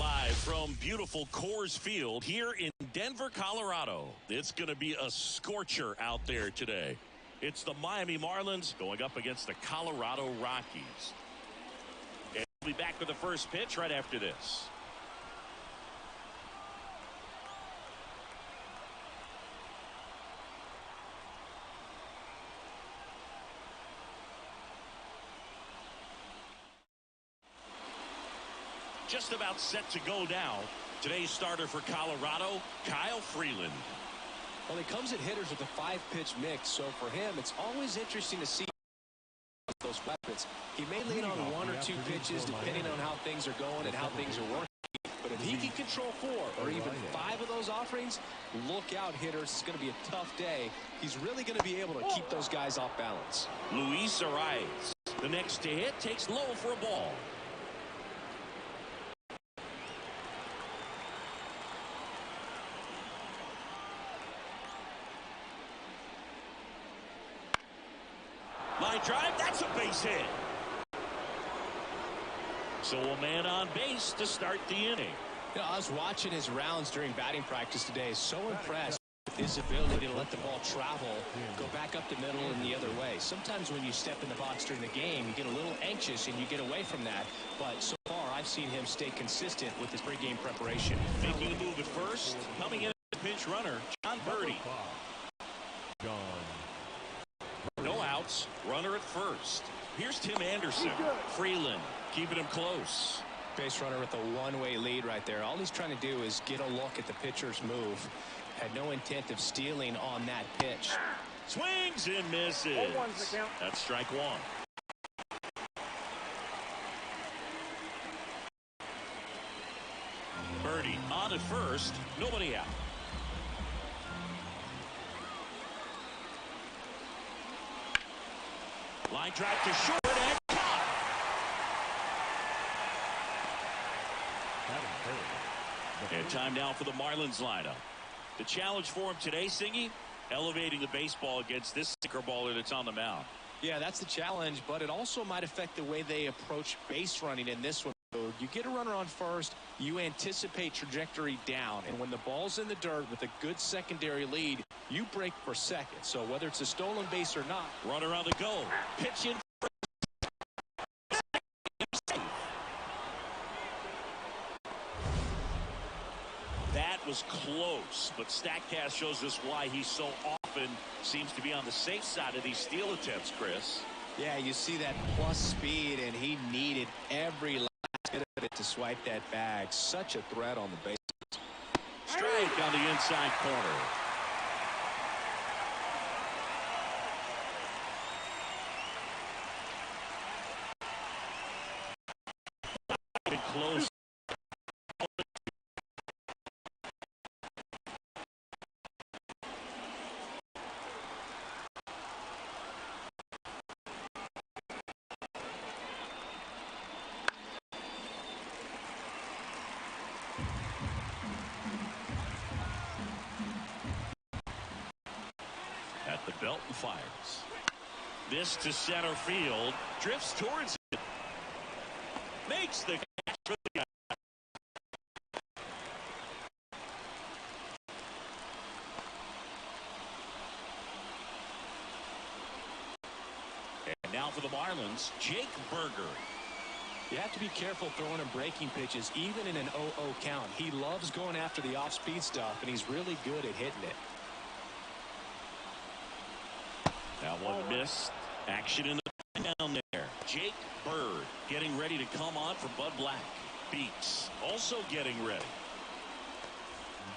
Live from beautiful Coors Field here in Denver, Colorado. It's going to be a scorcher out there today. It's the Miami Marlins going up against the Colorado Rockies. And we'll be back with the first pitch right after this. Just about set to go now. Today's starter for Colorado, Kyle Freeland. Well, he comes at hitters with a 5-pitch mix, so for him, it's always interesting to see those weapons. He may lean on 1 or 2 pitches depending on how things are going and how things are working. But if he can control 4 or even 5 of those offerings, look out, hitters. It's going to be a tough day. He's really going to be able to keep those guys off balance. Luis Arias, the next to hit, takes low for a ball. Line drive, that's a base hit. So a man on base to start the inning. You know, I was watching his rounds during batting practice today. So impressed with his ability to let the ball travel, go back up the middle and the other way. Sometimes when you step in the box during the game, you get a little anxious and you get away from that. But so far, I've seen him stay consistent with his pregame preparation. Making the move at first, coming in the pinch runner, John Birdie. No outs, runner at first. Here's Tim Anderson. Freeland keeping him close. Base runner with a one-way lead right there. All he's trying to do is get a look at the pitcher's move. Had no intent of stealing on that pitch. Swings and misses. That's strike 1. Birdie on at first, nobody out. Line drive to short and caught. And time now for the Marlins lineup. The challenge for him today, Singy, elevating the baseball against this sinker baller that's on the mound. Yeah, that's the challenge, but it also might affect the way they approach base running in this one. You get a runner on first, you anticipate trajectory down, and when the ball's in the dirt with a good secondary lead, you break for second. So whether it's a stolen base or not. Runner on the go. Pitch in. That was close, but StatCast shows us why he so often seems to be on the safe side of these steal attempts, Chris. Yeah, you see that plus speed, and he needed every last bit of it to swipe that bag. Such a threat on the base. Strike on the inside corner. Close. At the belt and fires. This to center field. Drifts towards it. Makes the catch for the guy. And now for the Marlins, Jake Berger. You have to be careful throwing him breaking pitches, even in an 0-0 count. He loves going after the off-speed stuff, and he's really good at hitting it. That one missed. Action in the down there. Jake Bird getting ready to come on for Bud Black. Beats also getting ready.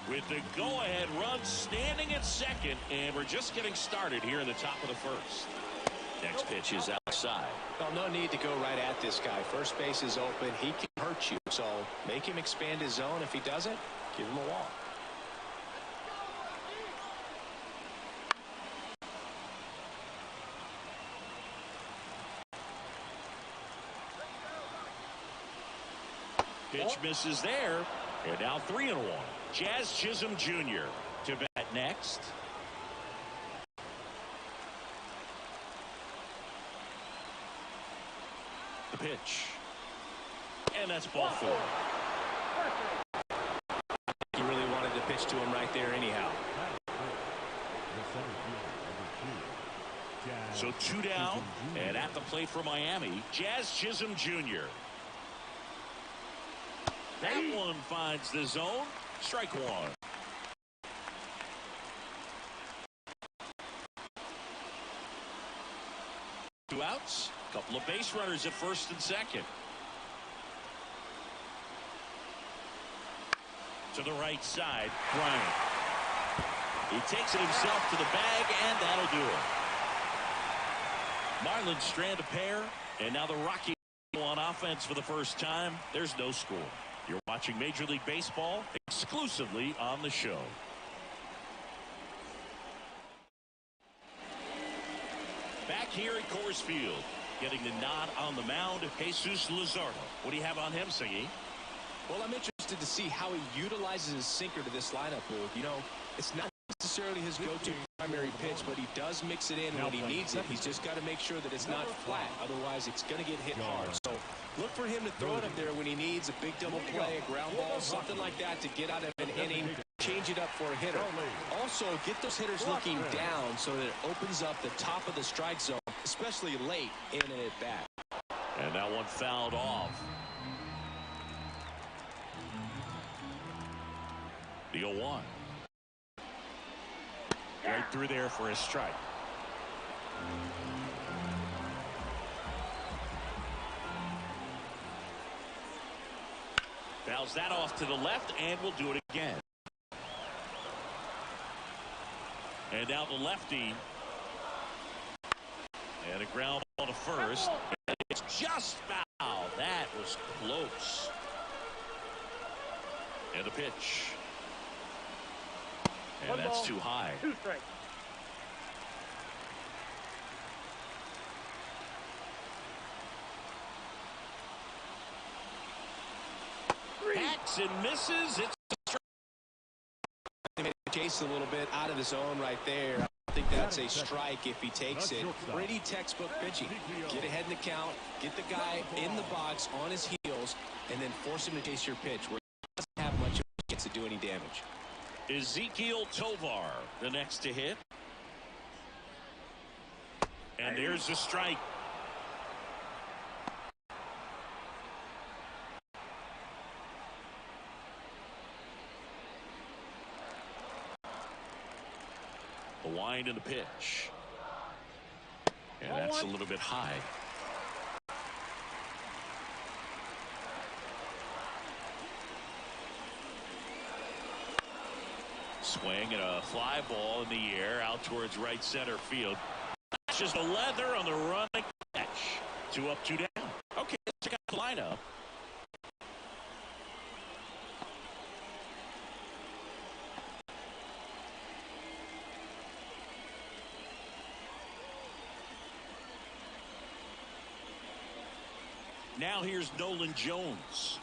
With the go-ahead run standing at second, and we're just getting started here in the top of the first. Next pitch is outside. Well, no need to go right at this guy. First base is open. He can hurt you, so make him expand his zone. If he doesn't, give him a walk. Pitch misses there. And now 3-1. Jazz Chisholm Jr. to bat next. The pitch. And that's ball 4. He really wanted to pitch to him right there anyhow. So 2 down, and at the plate for Miami, Jazz Chisholm Jr. That one finds the zone. Strike one. Two outs. Couple of base runners at first and second. To the right side, Bryant. He takes it himself to the bag, and that'll do it. Marlins strand a pair, and now the Rockies on offense for the first time. There's no score. You're watching Major League Baseball exclusively on the show. Back here at Coors Field, getting the nod on the mound, Jesus Luzardo. What do you have on him, Singy? Well, I'm interested to see how he utilizes his sinker to this lineup, Luke. You know, it's not necessarily his go-to primary pitch, but he does mix it in when he needs it. He's just got to make sure that it's not flat. Otherwise, it's going to get hit hard. So look for him to throw it up there when he needs a big double play, a ground ball, something like that to get out of an inning, change it up for a hitter. Also, get those hitters looking down so that it opens up the top of the strike zone, especially late in an at-bat. And that one fouled off. The 0-1. Right through there for a strike. Fouls that off to the left, and we'll do it again. And now the lefty. And a ground ball to first. And it's just foul. That was close. And the pitch. And that's too high. 2 strikes. Hacks and misses. It's Chase a little bit out of the zone right there. I think that's a strike if he takes it. Pretty textbook pitching. Get ahead in the count, get the guy in the box on his heels, and then force him to chase your pitch where he doesn't have much of a chance to do any damage. Ezekiel Tovar, the next to hit. And there's the strike. The wind and the pitch. And that's a little bit high. Swing and a fly ball in the air out towards right center field. That's just a leather on the running catch. 2 up, 2 down. Okay, let's check out the lineup. Now here's Nolan Jones.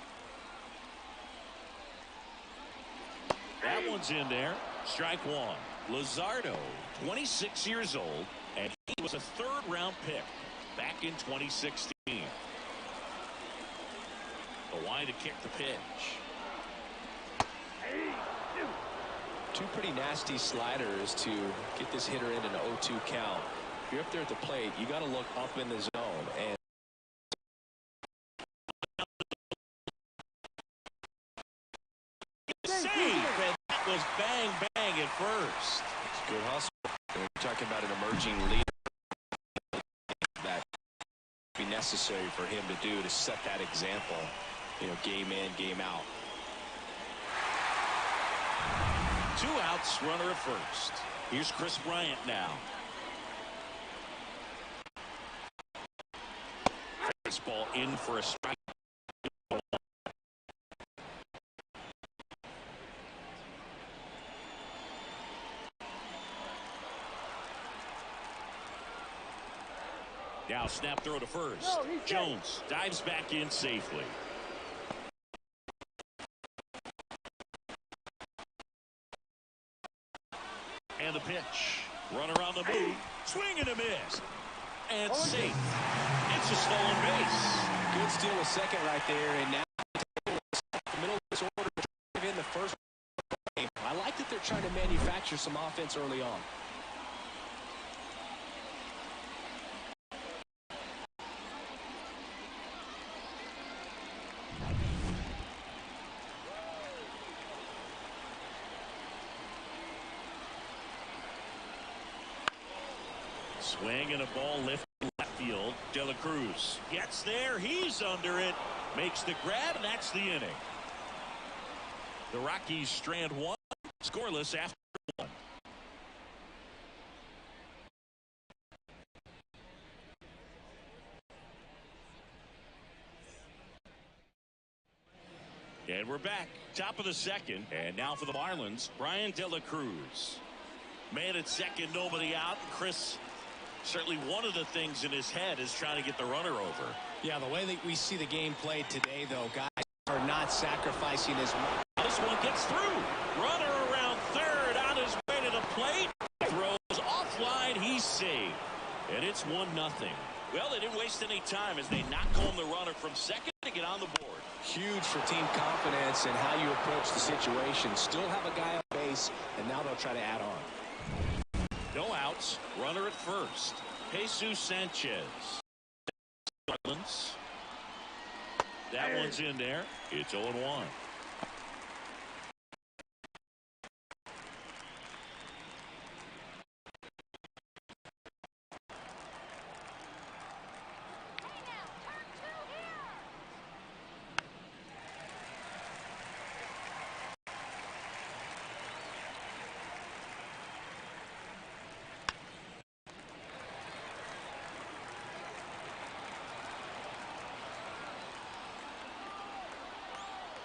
That one's in there. Strike one. Luzardo, 26 years old, and he was a third-round pick back in 2016. The wind to kick the pitch. Two pretty nasty sliders to get this hitter in an 0-2 count. If you're up there at the plate, you got to look up in the zone. And save, and that was bang, bang at first. It's a good hustle. And we're talking about an emerging leader that would be necessary for him to do to set that example, you know, game in, game out. 2 outs, runner at first. Here's Chris Bryant now. Baseball in for a strike. Now snap throw to first. Jones dives back in safely. And the pitch. Runner on the move. Swing and a miss. And safe. It's a stolen base. Good steal a second right there. And now the middle of this trying to manufacture some offense early on. Swing and a ball lifted left field. De La Cruz gets there. He's under it. Makes the grab, and that's the inning. The Rockies strand one. Scoreless after one. And we're back. Top of the second. And now for the Marlins, Brian De La Cruz. Man at second, nobody out. Chris, certainly one of the things in his head is trying to get the runner over. Yeah, the way that we see the game played today, though, guys are not sacrificing as much. This one gets through. Runner around third on his way to the plate. Throws offline. He's saved. And it's 1-0. Well, they didn't waste any time as they knock home the runner from second to get on the board. Huge for team confidence and how you approach the situation. Still have a guy on base, and now they'll try to add on. No outs. Runner at first. Jesus Sanchez. That one's in there. It's 0-1.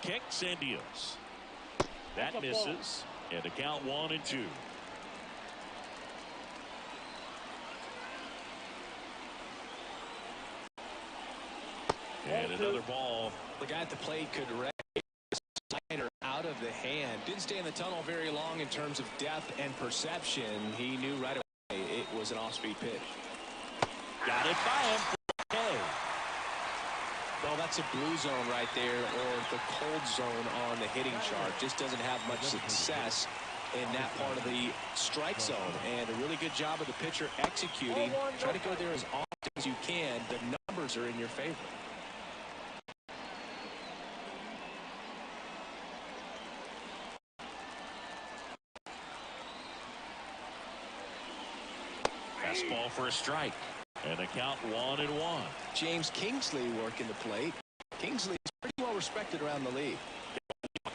Kicks and deals. That misses. And a count 1-2. And another ball. The guy at the plate could wreck the slider out of the hand. Didn't stay in the tunnel very long in terms of depth and perception. He knew right away it was an off-speed pitch. Got it by him. Well, that's a blue zone right there, or the cold zone on the hitting chart. Just doesn't have much success in that part of the strike zone. And a really good job of the pitcher executing. Try to go there as often as you can. The numbers are in your favor. Fastball for a strike. And a count 1-1. James Kingsley working the plate. Kingsley is pretty well respected around the league.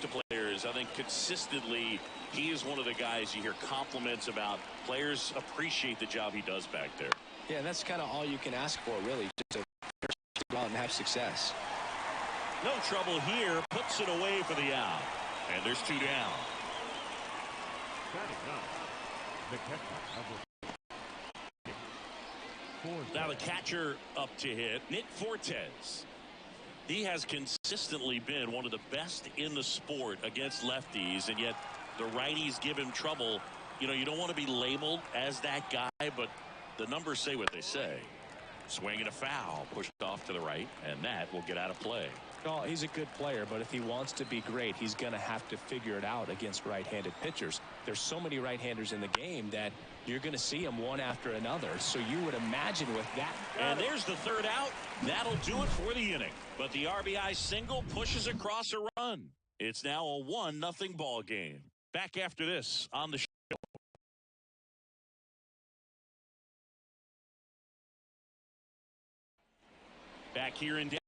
To players, I think consistently he is one of the guys you hear compliments about. Players appreciate the job he does back there. Yeah, and that's kind of all you can ask for, really, just to go out and have success. No trouble here. Puts it away for the out. And there's 2 down. Now the catcher up to hit, Nick Fortes. He has consistently been one of the best in the sport against lefties, and yet the righties give him trouble. You know, you don't want to be labeled as that guy, but the numbers say what they say. Swing and a foul, pushed off to the right, and that will get out of play. Well, he's a good player, but if he wants to be great, he's going to have to figure it out against right-handed pitchers. There's so many right-handers in the game that you're going to see them one after another. So you would imagine with that. And there's the third out. That'll do it for the inning. But the RBI single pushes across a run. It's now a 1-0 ball game. Back after this on the show. Back here in Denver,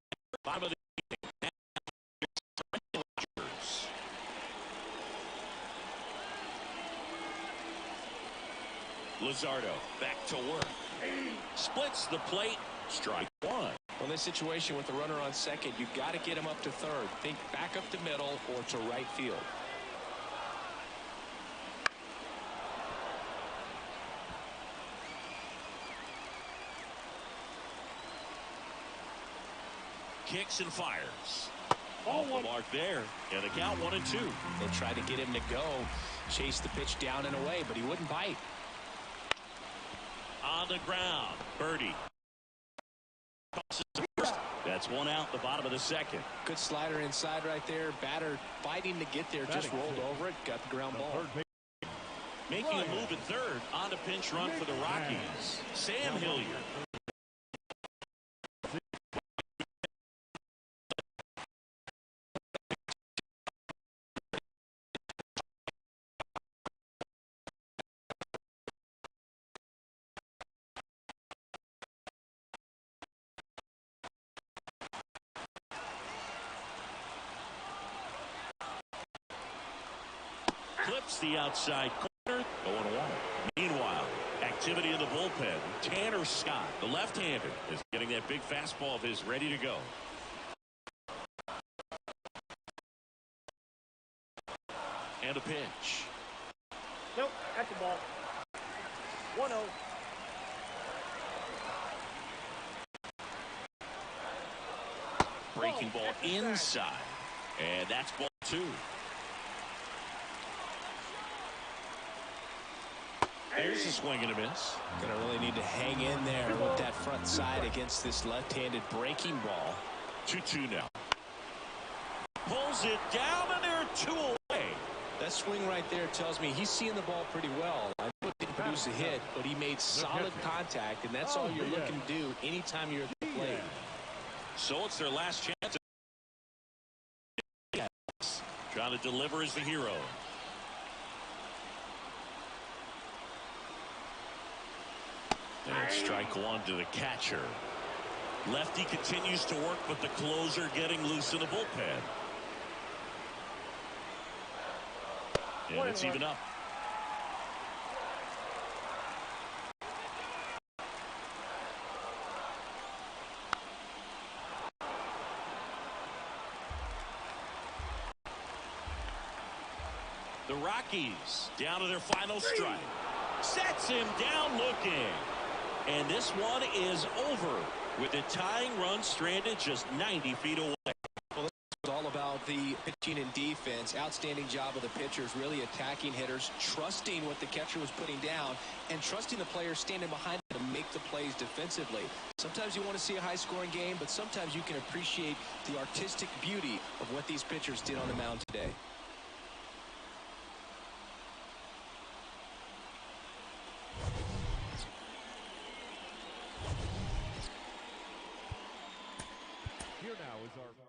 bottom of the Luzardo back to work. Splits the plate. Strike 1. Well, in this situation with the runner on second, you've got to get him up to third. Think back up the middle or to right field. Kicks and fires. Off the mark there. And a count 1-2. They tried to get him to go. Chase the pitch down and away, but he wouldn't bite. On the ground. Birdie. That's 1 out, the bottom of the second. Good slider inside right there. Batter fighting to get there. Just rolled over it. Got the ground ball. Making a move at third on a pinch run for the Rockies. Sam Hilliard. Clips the outside corner. 0-1. Meanwhile, activity in the bullpen. Tanner Scott, the left-hander, is getting that big fastball of his ready to go. And a pitch. Nope, that's the ball. 1-0. Breaking ball inside. And that's ball 2. There's a swing and a miss. Gonna really need to hang in there with that front side against this left-handed breaking ball. 2-2 now. Pulls it down, and they're 2 away. That swing right there tells me he's seeing the ball pretty well. I know it didn't produce a hit, but he made solid contact, and that's all you're looking to do anytime you're at the plate. So it's their last chance. Trying to deliver as the hero. And strike 1 to the catcher. Lefty continues to work, but the closer getting loose in the bullpen. And it's even up. The Rockies down to their final strike. Sets him down looking. And this one is over with the tying run stranded just 90 feet away. Well, it's all about the pitching and defense. Outstanding job of the pitchers, really attacking hitters, trusting what the catcher was putting down, and trusting the players standing behind them to make the plays defensively. Sometimes you want to see a high-scoring game, but sometimes you can appreciate the artistic beauty of what these pitchers did on the mound today. Here now is our